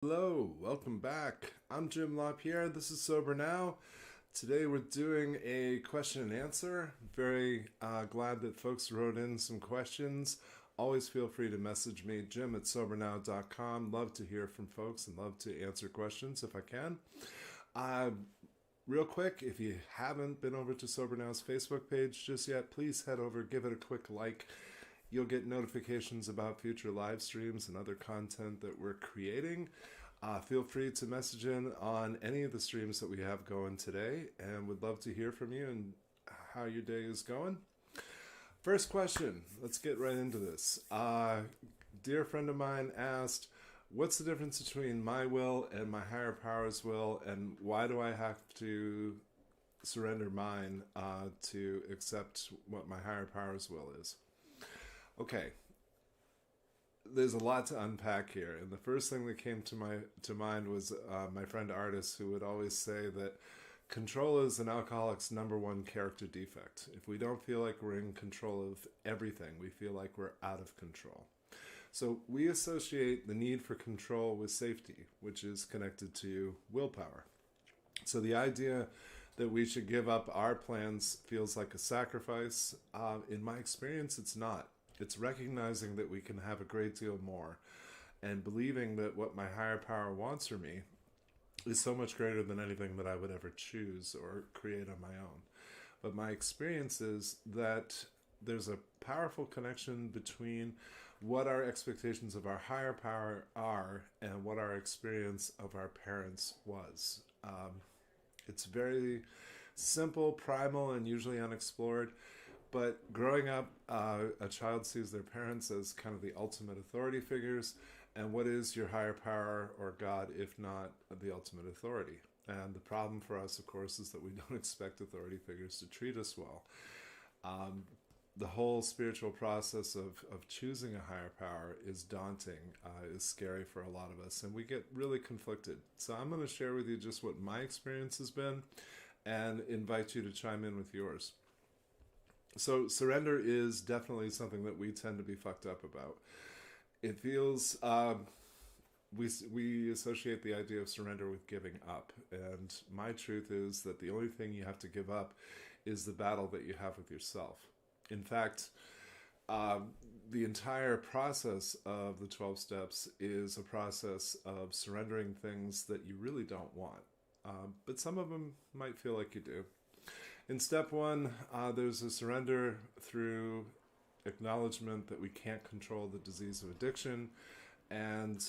Hello, welcome back. I'm Jim LaPierre. This is Sober Now. Today we're doing a question and answer. Very glad that folks wrote in some questions. Always feel free to message me, jim@sobernow.com. Love to hear from folks and love to answer questions if I can. Uh, Real quick, if you haven't been over to Sober Now's Facebook page just yet, please head over, give it a quick like. You'll get notifications about future live streams and other content that we're creating. Feel free to message in on any of the streams that we have going today, and would love to hear from you and how your day is going. First question, let's get right into this. Dear friend of mine asked, what's the difference between my will and my higher power's will, and why do I have to surrender mine to accept what my higher power's will is? Okay, there's a lot to unpack here, and the first thing that came to mind was my friend Artis, who would always say that control is an alcoholic's number one character defect. If we don't feel like we're in control of everything, we feel like we're out of control. So we associate the need for control with safety, which is connected to willpower. So the idea that we should give up our plans feels like a sacrifice. In my experience, it's not. It's recognizing that we can have a great deal more, and believing that what my higher power wants for me is so much greater than anything that I would ever choose or create on my own. But my experience is that there's a powerful connection between what our expectations of our higher power are and what our experience of our parents was. It's very simple, primal, and usually unexplored. But growing up, a child sees their parents as kind of the ultimate authority figures. And what is your higher power or God if not the ultimate authority? And the problem for us, of course, is that we don't expect authority figures to treat us well. The whole spiritual process of choosing a higher power is daunting, is scary for a lot of us, and we get really conflicted. So I'm going to share with you just what my experience has been and invite you to chime in with yours. So surrender is definitely something that we tend to be fucked up about. It feels, we associate the idea of surrender with giving up. And my truth is that the only thing you have to give up is the battle that you have with yourself. In fact, the entire process of the 12 steps is a process of surrendering things that you really don't want. But some of them might feel like you do. In step one, there's a surrender through acknowledgement that we can't control the disease of addiction and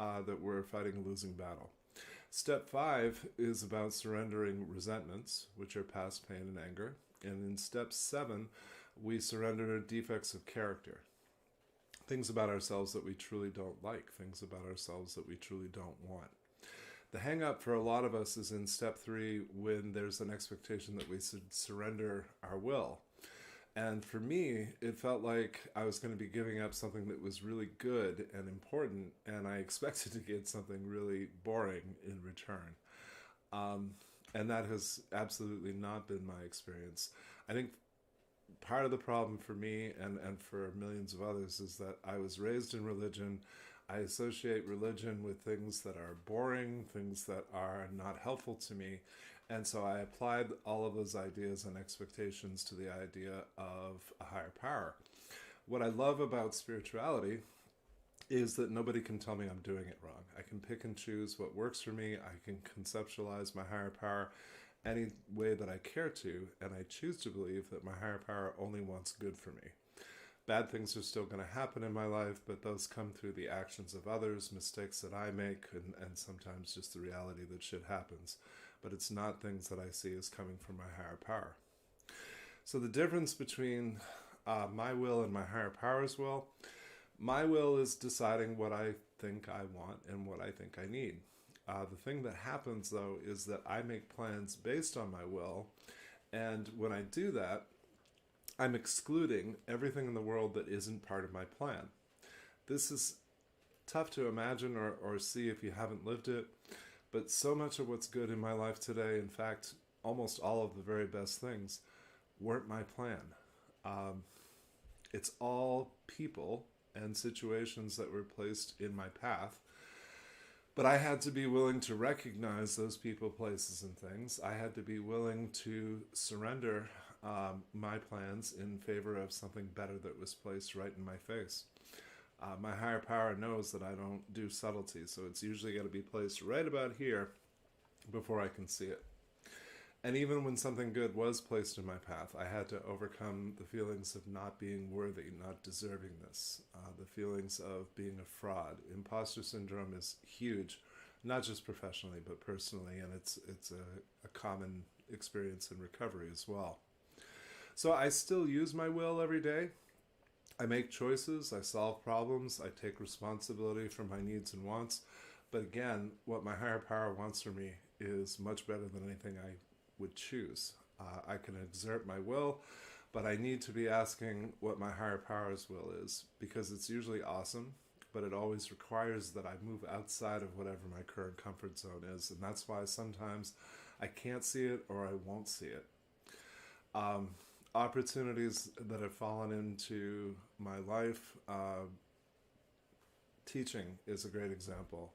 that we're fighting a losing battle. Step 5 is about surrendering resentments, which are past pain and anger. And in step 7, we surrender defects of character. Things about ourselves that we truly don't like, things about ourselves that we truly don't want. The hang up for a lot of us is in step 3 when there's an expectation that we should surrender our will. And for me, it felt like I was going to be giving up something that was really good and important, and I expected to get something really boring in return. And that has absolutely not been my experience. I think part of the problem for me and for millions of others is that I was raised in religion. I associate religion with things that are boring, things that are not helpful to me. And so I applied all of those ideas and expectations to the idea of a higher power. What I love about spirituality is that nobody can tell me I'm doing it wrong. I can pick and choose what works for me. I can conceptualize my higher power any way that I care to, and I choose to believe that my higher power only wants good for me. Bad things are still going to happen in my life, but those come through the actions of others, mistakes that I make, and sometimes just the reality that shit happens. But it's not things that I see as coming from my higher power. So the difference between my will and my higher power's will, my will is deciding what I think I want and what I think I need. The thing that happens, though, is that I make plans based on my will, and when I do that, I'm excluding everything in the world that isn't part of my plan. This is tough to imagine or see if you haven't lived it, but so much of what's good in my life today, in fact, almost all of the very best things, weren't my plan. It's all people and situations that were placed in my path But I had to be willing to recognize those people, places, and things. I had to be willing to surrender my plans in favor of something better that was placed right in my face. My higher power knows that I don't do subtleties, so it's usually got to be placed right about here before I can see it. And even when something good was placed in my path, I had to overcome the feelings of not being worthy, not deserving this, the feelings of being a fraud. Imposter syndrome is huge, not just professionally, but personally, and it's a common experience in recovery as well. So I still use my will every day. I make choices, I solve problems, I take responsibility for my needs and wants. But again, what my higher power wants from me is much better than anything I would choose. I can exert my will, but I need to be asking what my higher power's will is, because it's usually awesome, but it always requires that I move outside of whatever my current comfort zone is. And that's why sometimes I can't see it or I won't see it. Opportunities that have fallen into my life, teaching is a great example.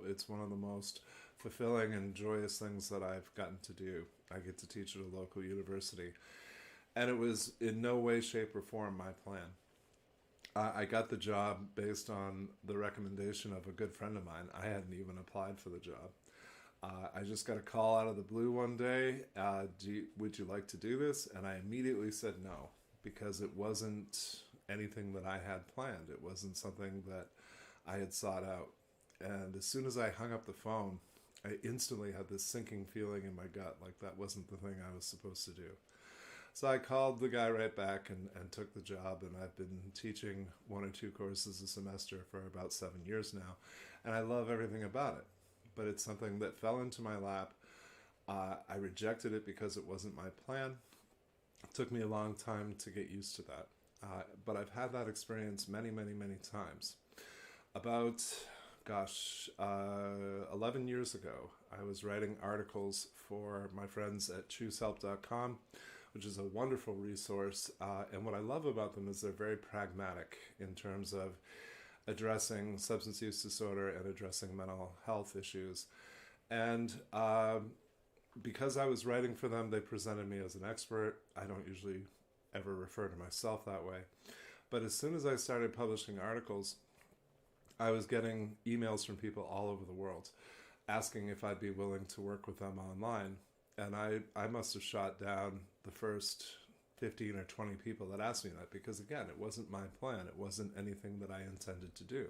It's one of the most fulfilling and joyous things that I've gotten to do. I get to teach at a local university, and it was in no way, shape, or form my plan. I got the job based on the recommendation of a good friend of mine. I hadn't even applied for the job. I just got a call out of the blue one day. Would you like to do this? And I immediately said no, because it wasn't anything that I had planned. It wasn't something that I had sought out. And as soon as I hung up the phone, I instantly had this sinking feeling in my gut, like that wasn't the thing I was supposed to do. So I called the guy right back and took the job, and I've been teaching 1 or 2 courses a semester for about 7 years now, and I love everything about it. But it's something that fell into my lap. I rejected it because it wasn't my plan. It took me a long time to get used to that. But I've had that experience many, many, many times. About 11 years ago, I was writing articles for my friends at choosehelp.com, which is a wonderful resource. And what I love about them is they're very pragmatic in terms of addressing substance use disorder and addressing mental health issues. And because I was writing for them, they presented me as an expert. I don't usually ever refer to myself that way. But as soon as I started publishing articles, I was getting emails from people all over the world asking if I'd be willing to work with them online. And I must have shot down the first 15 or 20 people that asked me that, because again, it wasn't my plan. It wasn't anything that I intended to do.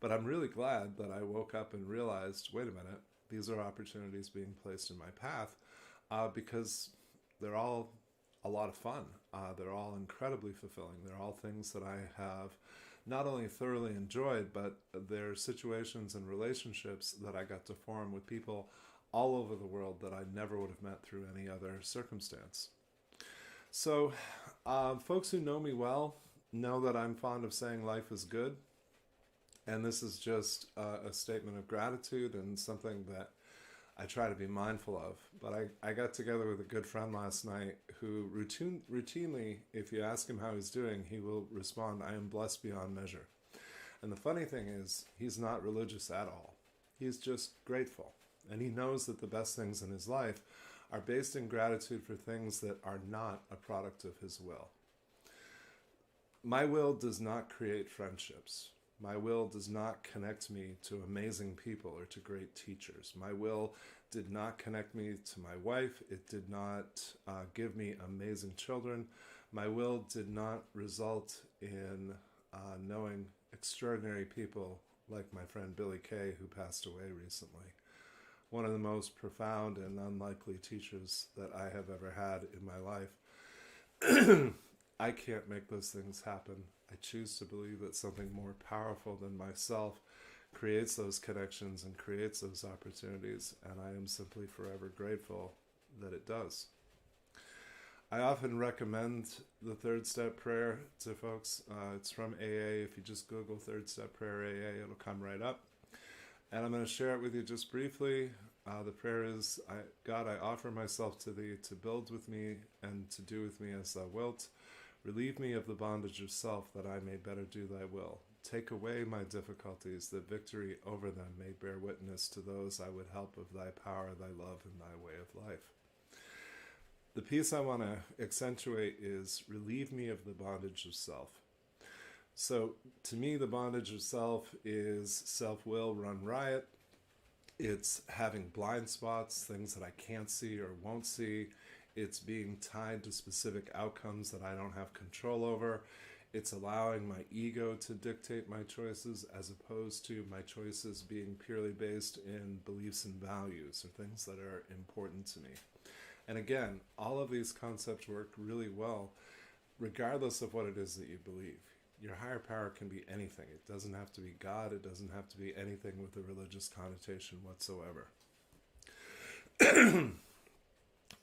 But I'm really glad that I woke up and realized, wait a minute, these are opportunities being placed in my path, because they're all a lot of fun. They're all incredibly fulfilling. They're all things that I have not only thoroughly enjoyed, but they're situations and relationships that I got to form with people all over the world that I never would have met through any other circumstance. So folks who know me well know that I'm fond of saying life is good. And this is just a statement of gratitude and something that I try to be mindful of. But I got together with a good friend last night who routinely, if you ask him how he's doing, he will respond, I am blessed beyond measure. And the funny thing is, he's not religious at all. He's just grateful. And he knows that the best things in his life are based in gratitude for things that are not a product of his will. My will does not create friendships. My will does not connect me to amazing people or to great teachers. My will did not connect me to my wife. It did not give me amazing children. My will did not result in knowing extraordinary people like my friend Billy Kay, who passed away recently. One of the most profound and unlikely teachers that I have ever had in my life. I can't make those things happen. I choose to believe that something more powerful than myself creates those connections and creates those opportunities, and I am simply forever grateful that it does. I often recommend the third step prayer to folks. It's from AA. If you just Google third step prayer AA, it'll come right up. And I'm going to share it with you just briefly. The prayer is, God, I offer myself to thee to build with me and to do with me as thou wilt. Relieve me of the bondage of self, that I may better do thy will. Take away my difficulties, that victory over them may bear witness to those I would help of thy power, thy love, and thy way of life. The piece I want to accentuate is relieve me of the bondage of self. So to me, the bondage of self is self-will run riot. It's having blind spots, things that I can't see or won't see. It's being tied to specific outcomes that I don't have control over. It's allowing my ego to dictate my choices as opposed to my choices being purely based in beliefs and values or things that are important to me. And again, all of these concepts work really well regardless of what it is that you believe. Your higher power can be anything. It doesn't have to be God. It doesn't have to be anything with a religious connotation whatsoever.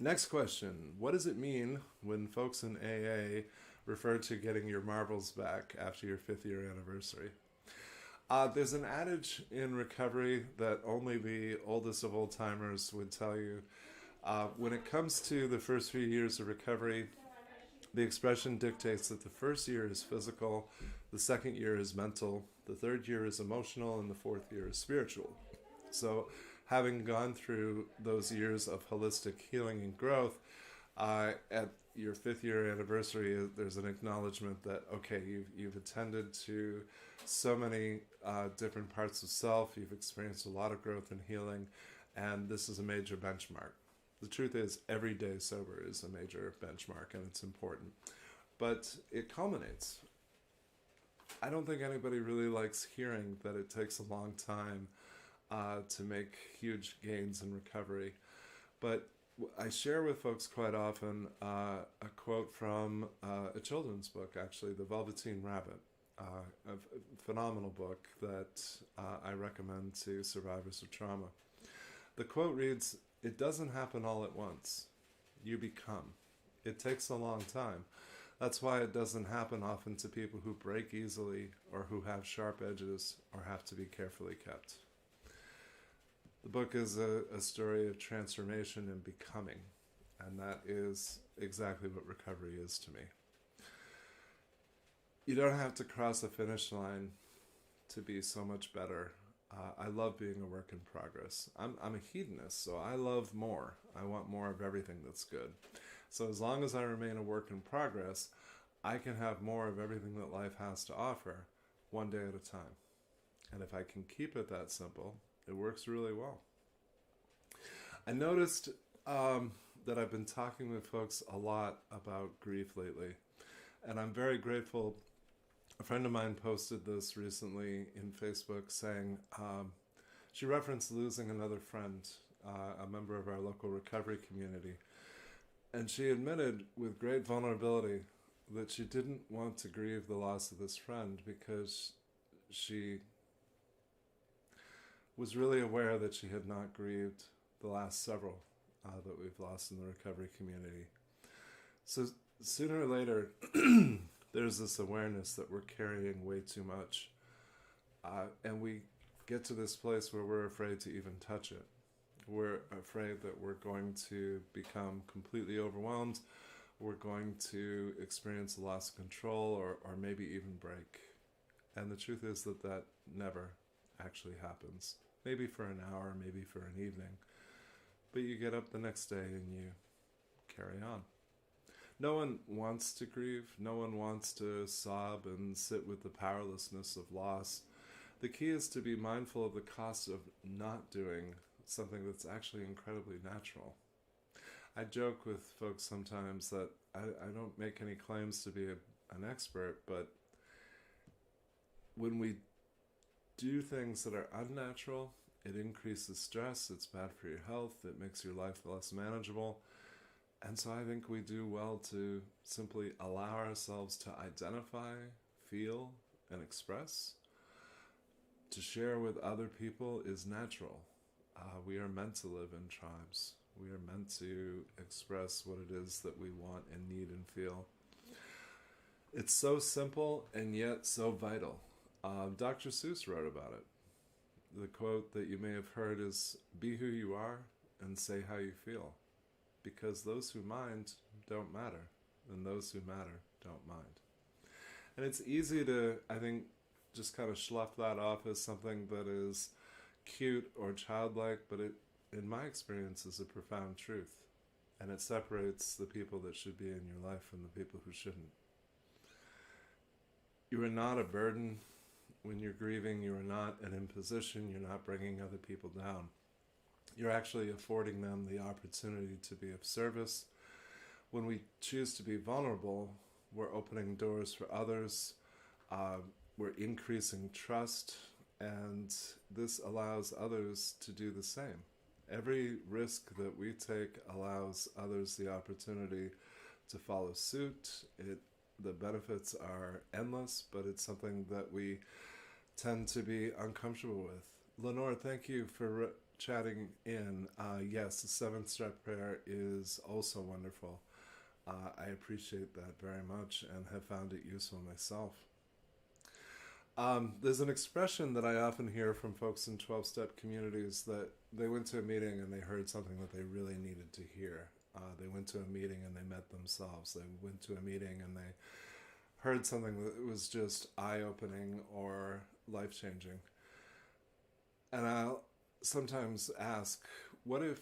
Next question. What does it mean when folks in AA refer to getting your marbles back after your 5th year anniversary? There's an adage in recovery that only the oldest of old timers would tell you. When it comes to the first few years of recovery, the expression dictates that the first year is physical, the second year is mental, the third year is emotional, and the fourth year is spiritual. So having gone through those years of holistic healing and growth, at your 5th year anniversary, there's an acknowledgement that, okay, you've attended to so many different parts of self, you've experienced a lot of growth and healing, and this is a major benchmark. The truth is, every day sober is a major benchmark, and it's important. But it culminates. I don't think anybody really likes hearing that it takes a long time to make huge gains in recovery. But I share with folks quite often a quote from a children's book, actually, The Velveteen Rabbit, a phenomenal book that I recommend to survivors of trauma. The quote reads, "It doesn't happen all at once. You become. It takes a long time. That's why it doesn't happen often to people who break easily or who have sharp edges or have to be carefully kept." The book is a story of transformation and becoming, and that is exactly what recovery is to me. You don't have to cross a finish line to be so much better. I love being a work in progress. I'm a hedonist, so I love more. I want more of everything that's good. So as long as I remain a work in progress, I can have more of everything that life has to offer, one day at a time. And if I can keep it that simple, it works really well. I noticed that I've been talking with folks a lot about grief lately, and I'm very grateful. A friend of mine posted this recently in Facebook saying, she referenced losing another friend, a member of our local recovery community. And she admitted with great vulnerability that she didn't want to grieve the loss of this friend because she was really aware that she had not grieved the last several that we've lost in the recovery community. So sooner or later, there's this awareness that we're carrying way too much. And we get to this place where we're afraid to even touch it. We're afraid that we're going to become completely overwhelmed. We're going to experience a loss of control or maybe even break. And the truth is that that never actually happens. Maybe for an hour, maybe for an evening. But you get up the next day and you carry on. No one wants to grieve. No one wants to sob and sit with the powerlessness of loss. The key is to be mindful of the cost of not doing something that's actually incredibly natural. I joke with folks sometimes that I don't make any claims to be an expert, but when we do things that are unnatural, it increases stress, it's bad for your health, it makes your life less manageable. And so I think we do well to simply allow ourselves to identify, feel, and express. To share with other people is natural. We are meant to live in tribes. We are meant to express what it is that we want and need and feel. It's so simple and yet so vital. Dr. Seuss wrote about it. The quote that you may have heard is, "Be who you are and say how you feel. Because those who mind don't matter, and those who matter don't mind." And it's easy to, I think, just kind of slough that off as something that is cute or childlike, but it, in my experience, is a profound truth. And it separates the people that should be in your life from the people who shouldn't. You are not a burden when you're grieving. You are not an imposition. You're not bringing other people down. You're actually affording them the opportunity to be of service. When we choose to be vulnerable, we're opening doors for others. We're increasing trust, and this allows others to do the same. Every risk that we take allows others the opportunity to follow suit. The benefits are endless, but it's something that we tend to be uncomfortable with. Lenore, thank you for chatting in. Yes, the 7-step prayer is also wonderful. I appreciate that very much and have found it useful myself. There's an expression that I often hear from folks in 12-step communities that they went to a meeting and they heard something that they really needed to hear. They went to a meeting and they met themselves. They went to a meeting and they heard something that was just eye-opening or life-changing. And I'll sometimes ask, what if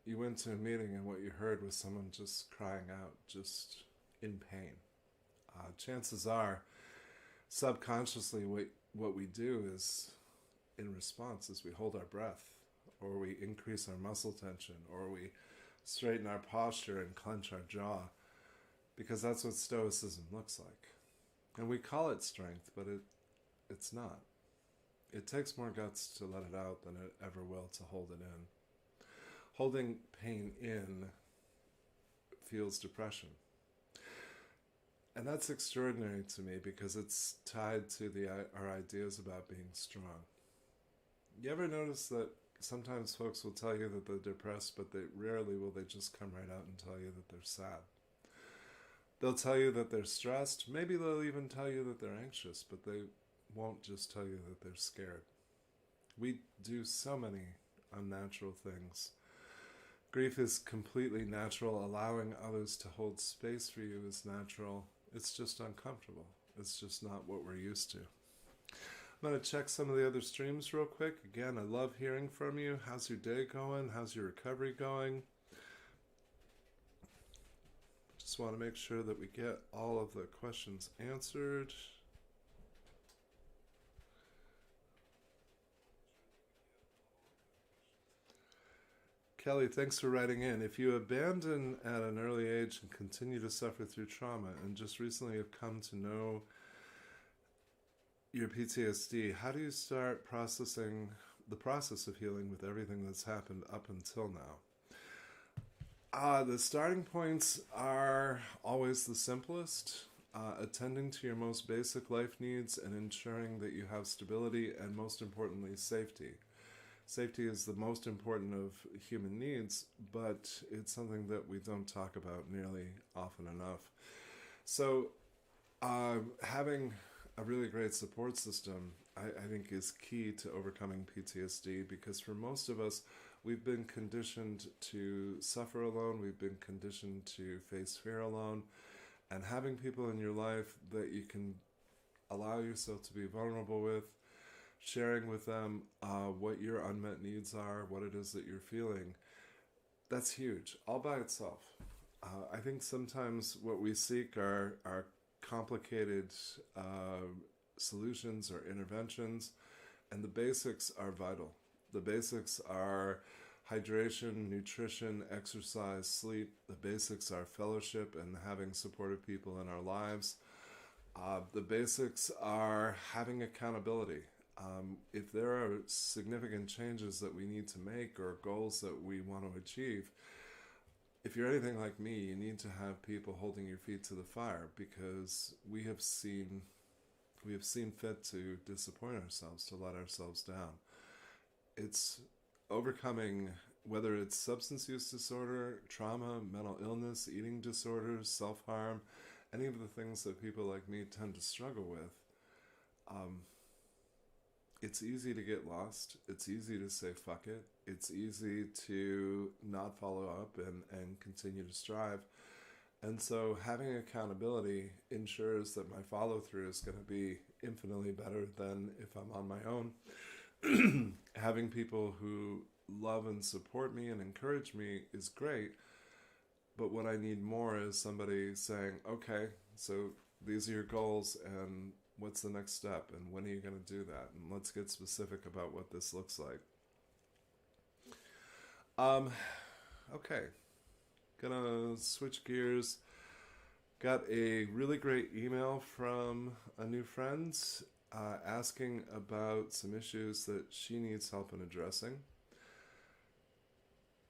you went to a meeting and what you heard was someone just crying out, just in pain? Chances are, subconsciously, what we do is, in response, is we hold our breath, or we increase our muscle tension, or we straighten our posture and clench our jaw, because that's what stoicism looks like. And we call it strength, but it's not. It takes more guts to let it out than it ever will to hold it in. Holding pain in feels depression. And that's extraordinary to me because it's tied to our ideas about being strong. You ever notice that sometimes folks will tell you that they're depressed, but rarely will they just come right out and tell you that they're sad. They'll tell you that they're stressed. Maybe they'll even tell you that they're anxious, but they won't just tell you that they're scared. We do so many unnatural things. Grief is completely natural. Allowing others to hold space for you is natural. It's just uncomfortable. It's just not what we're used to. I'm going to check some of the other streams real quick. Again, I love hearing from you. How's your day going? How's your recovery going? Just want to make sure that we get all of the questions answered. Kelly, thanks for writing in. If you abandon at an early age and continue to suffer through trauma and just recently have come to know your PTSD, how do you start processing the process of healing with everything that's happened up until now? The starting points are always the simplest. Attending to your most basic life needs and ensuring that you have stability and, most importantly, safety. Safety is the most important of human needs, but it's something that we don't talk about nearly often enough. So having a really great support system, I think, is key to overcoming PTSD, because for most of us, we've been conditioned to suffer alone. We've been conditioned to face fear alone. And having people in your life that you can allow yourself to be vulnerable with, sharing with them what your unmet needs are, what it is that you're feeling, that's huge, all by itself. I think sometimes what we seek are complicated solutions or interventions, and the basics are vital. The basics are hydration, nutrition, exercise, sleep. The basics are fellowship and having supportive people in our lives. The basics are having accountability. If there are significant changes that we need to make or goals that we want to achieve, if you're anything like me, you need to have people holding your feet to the fire, because we have seen fit to disappoint ourselves, to let ourselves down. It's overcoming, whether it's substance use disorder, trauma, mental illness, eating disorders, self-harm, any of the things that people like me tend to struggle with. It's easy to get lost. It's easy to say fuck it. It's easy to not follow up and continue to strive. And so having accountability ensures that my follow through is going to be infinitely better than if I'm on my own. Having people who love and support me and encourage me is great, but what I need more is somebody saying, okay, so these are your goals, and what's the next step, and when are you going to do that, and let's get specific about what this looks like. Okay, gonna switch gears. Got a really great email from a new friend asking about some issues that she needs help in addressing.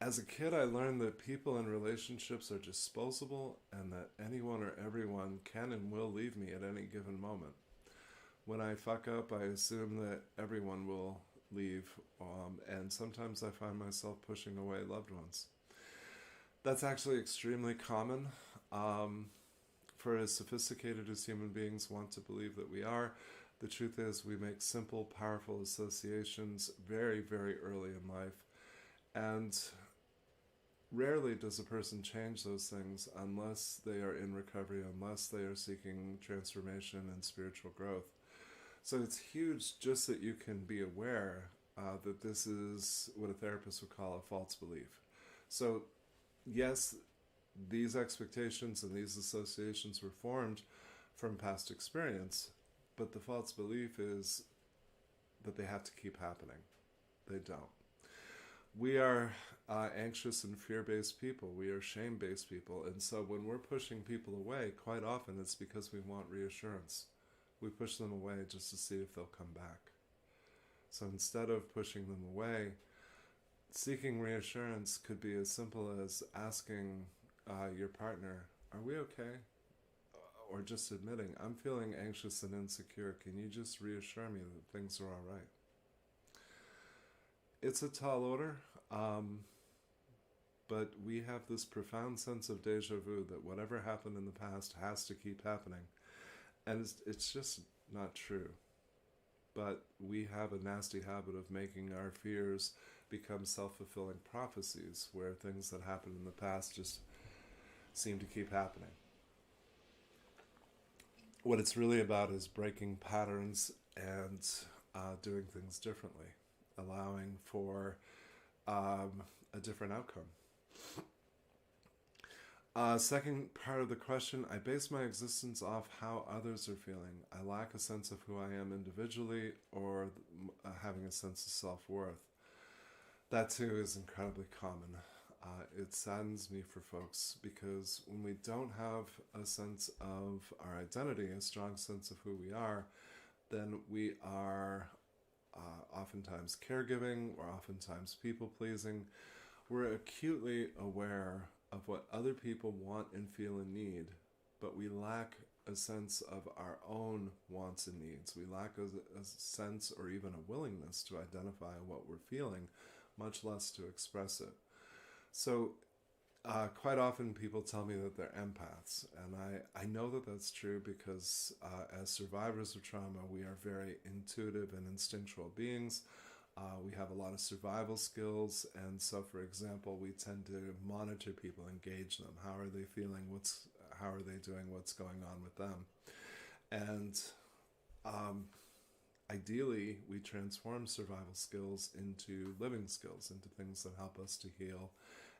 As a kid, I learned that people and relationships are disposable and that anyone or everyone can and will leave me at any given moment. When I fuck up, I assume that everyone will leave, and sometimes I find myself pushing away loved ones. That's actually extremely common. For as sophisticated as human beings want to believe that we are, the truth is we make simple, powerful associations very, very early in life. And rarely does a person change those things unless they are in recovery, unless they are seeking transformation and spiritual growth. So it's huge just that you can be aware that this is what a therapist would call a false belief. So yes, these expectations and these associations were formed from past experience, but the false belief is that they have to keep happening. They don't. We are anxious and fear-based people. We are shame-based people. And so when we're pushing people away, quite often it's because we want reassurance. We push them away just to see if they'll come back. So instead of pushing them away, seeking reassurance could be as simple as asking your partner, are we okay? Or just admitting, I'm feeling anxious and insecure. Can you just reassure me that things are all right? It's a tall order, but we have this profound sense of deja vu that whatever happened in the past has to keep happening. And it's just not true. But we have a nasty habit of making our fears become self-fulfilling prophecies, where things that happened in the past just seem to keep happening. What it's really about is breaking patterns and doing things differently, allowing for a different outcome. Second part of the question, I base my existence off how others are feeling. I lack a sense of who I am individually or having a sense of self-worth. That too is incredibly common. It saddens me for folks because when we don't have a sense of our identity, a strong sense of who we are, then we are oftentimes caregiving, or oftentimes people-pleasing. We're acutely aware of what other people want and feel and need, but we lack a sense of our own wants and needs. We lack a sense or even a willingness to identify what we're feeling, much less to express it. So quite often people tell me that they're empaths, and I know that that's true because as survivors of trauma, we are very intuitive and instinctual beings. We have a lot of survival skills, and so, for example, we tend to monitor people, engage them. How are they feeling? How are they doing? What's going on with them? And ideally, we transform survival skills into living skills, into things that help us to heal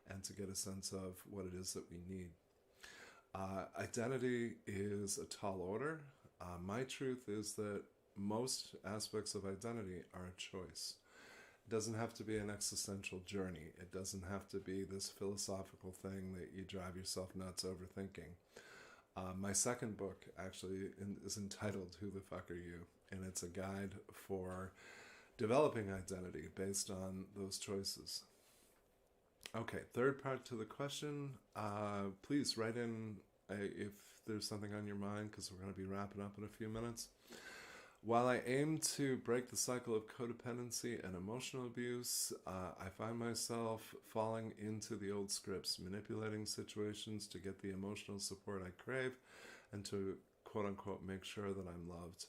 and to get a sense of what it is that we need. Identity is a tall order. My truth is that most aspects of identity are a choice. It doesn't have to be an existential journey. It doesn't have to be this philosophical thing that you drive yourself nuts overthinking. My second book actually is entitled Who the Fuck Are You? And it's a guide for developing identity based on those choices. Okay, third part to the question. Please write in if there's something on your mind, because we're going to be wrapping up in a few minutes. While I aim to break the cycle of codependency and emotional abuse, I find myself falling into the old scripts, manipulating situations to get the emotional support I crave and to quote-unquote make sure that I'm loved,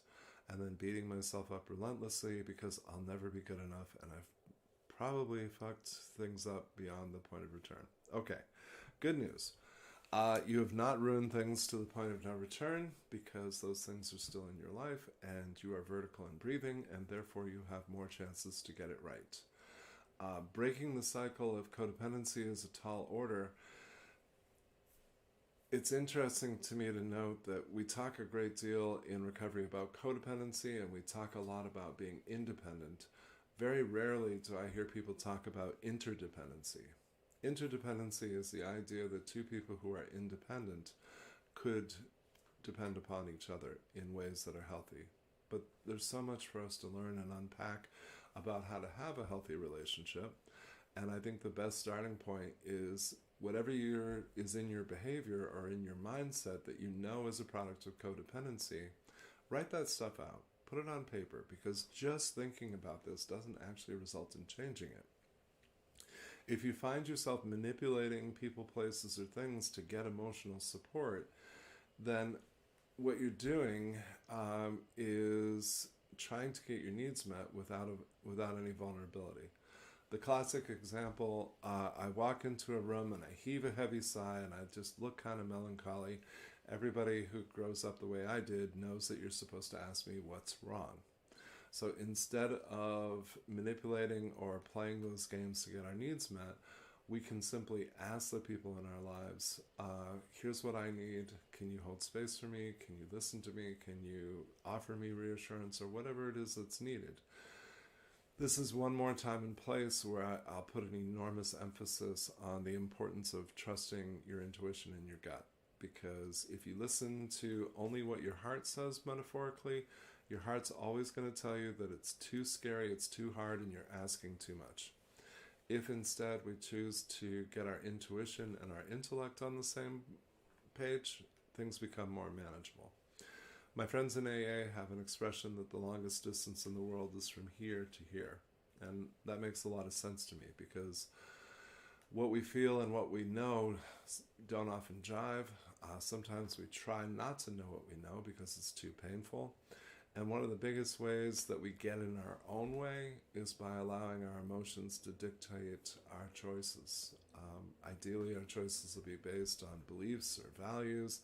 and then beating myself up relentlessly because I'll never be good enough and I've probably fucked things up beyond the point of return. Okay, good news. You have not ruined things to the point of no return, because those things are still in your life and you are vertical in breathing, and therefore you have more chances to get it right. Breaking the cycle of codependency is a tall order. It's interesting to me to note that we talk a great deal in recovery about codependency, and we talk a lot about being independent. Very rarely do I hear people talk about interdependency. Interdependency is the idea that two people who are independent could depend upon each other in ways that are healthy. But there's so much for us to learn and unpack about how to have a healthy relationship. And I think the best starting point is whatever is in your behavior or in your mindset that you know is a product of codependency, write that stuff out. Put it on paper, because just thinking about this doesn't actually result in changing it. If you find yourself manipulating people, places, or things to get emotional support, then what you're doing is trying to get your needs met without any vulnerability. The classic example, I walk into a room and I heave a heavy sigh and I just look kind of melancholy. Everybody who grows up the way I did knows that you're supposed to ask me what's wrong. So instead of manipulating or playing those games to get our needs met, we can simply ask the people in our lives, here's what I need. Can you hold space for me? Can you listen to me? Can you offer me reassurance, or whatever it is that's needed? This is one more time and place where I'll put an enormous emphasis on the importance of trusting your intuition and your gut. Because if you listen to only what your heart says metaphorically, your heart's always going to tell you that it's too scary, it's too hard, and you're asking too much. If instead we choose to get our intuition and our intellect on the same page, things become more manageable. My friends in AA have an expression that the longest distance in the world is from here to here. And that makes a lot of sense to me, because what we feel and what we know don't often jive. Sometimes we try not to know what we know because it's too painful. And one of the biggest ways that we get in our own way is by allowing our emotions to dictate our choices. Ideally, our choices will be based on beliefs or values,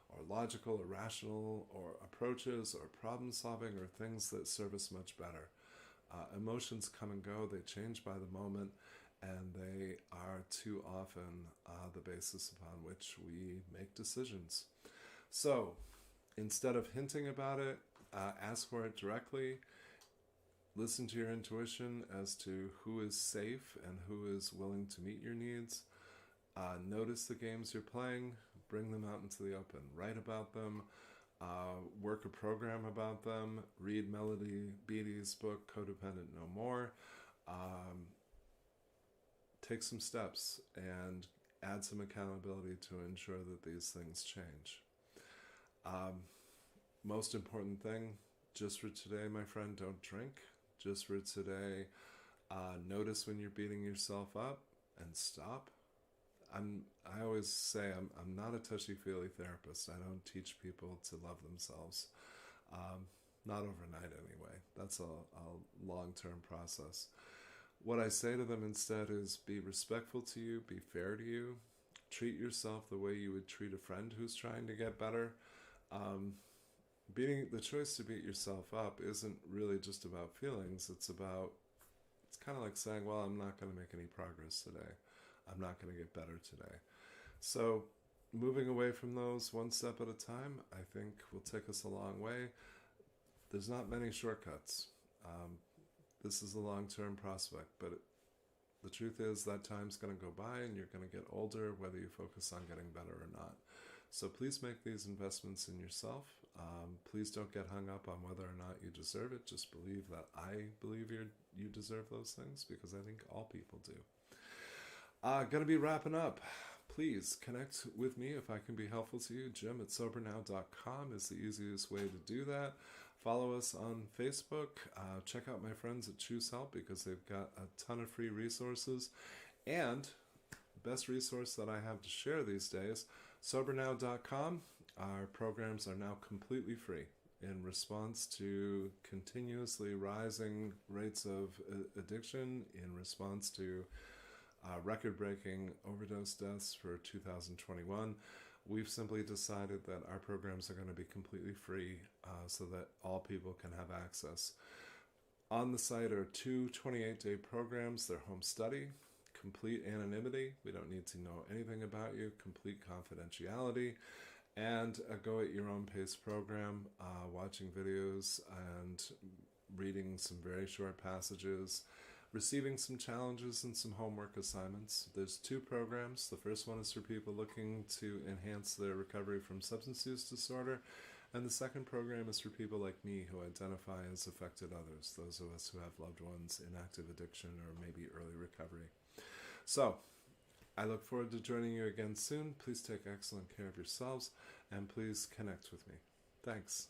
or logical or rational or approaches or problem solving, or things that serve us much better. Emotions come and go, they change by the moment, and they are too often the basis upon which we make decisions. So instead of hinting about it, ask for it directly. Listen to your intuition as to who is safe and who is willing to meet your needs. Notice the games you're playing, bring them out into the open, write about them, work a program about them, read Melody Beattie's book, Codependent No More. Take some steps and add some accountability to ensure that these things change. Most important thing, just for today, my friend, don't drink. Just for today, notice when you're beating yourself up and stop. I always say I'm not a touchy-feely therapist. I don't teach people to love themselves. Not overnight anyway. That's a long-term process. What I say to them instead is be respectful to you, be fair to you, treat yourself the way you would treat a friend who's trying to get better. The choice to beat yourself up isn't really just about feelings. It's kind of like saying, well, I'm not going to make any progress today. I'm not going to get better today. So moving away from those one step at a time, I think will take us a long way. There's not many shortcuts. This is a long-term prospect, but the truth is that time's going to go by and you're going to get older, whether you focus on getting better or not. So please make these investments in yourself. Please don't get hung up on whether or not you deserve it. Just believe that I believe you deserve those things, because I think all people do. Going to be wrapping up. Please connect with me if I can be helpful to you. Jim@sobernow.com is the easiest way to do that. Follow us on Facebook. Check out my friends at Choose Help, because they've got a ton of free resources. And the best resource that I have to share these days, sobernow.com. Our programs are now completely free in response to continuously rising rates of addiction, in response to record-breaking overdose deaths for 2021. We've simply decided that our programs are going to be completely free so that all people can have access. On the site are 2 28-day programs. They're home study, complete anonymity. We don't need to know anything about you, complete confidentiality, and a go at your own pace program, watching videos and reading some very short passages, receiving some challenges and some homework assignments. There's 2 programs. The first one is for people looking to enhance their recovery from substance use disorder, and the second program is for people like me who identify as affected others, those of us who have loved ones in active addiction or maybe early recovery. So, I look forward to joining you again soon. Please take excellent care of yourselves, and please connect with me. Thanks.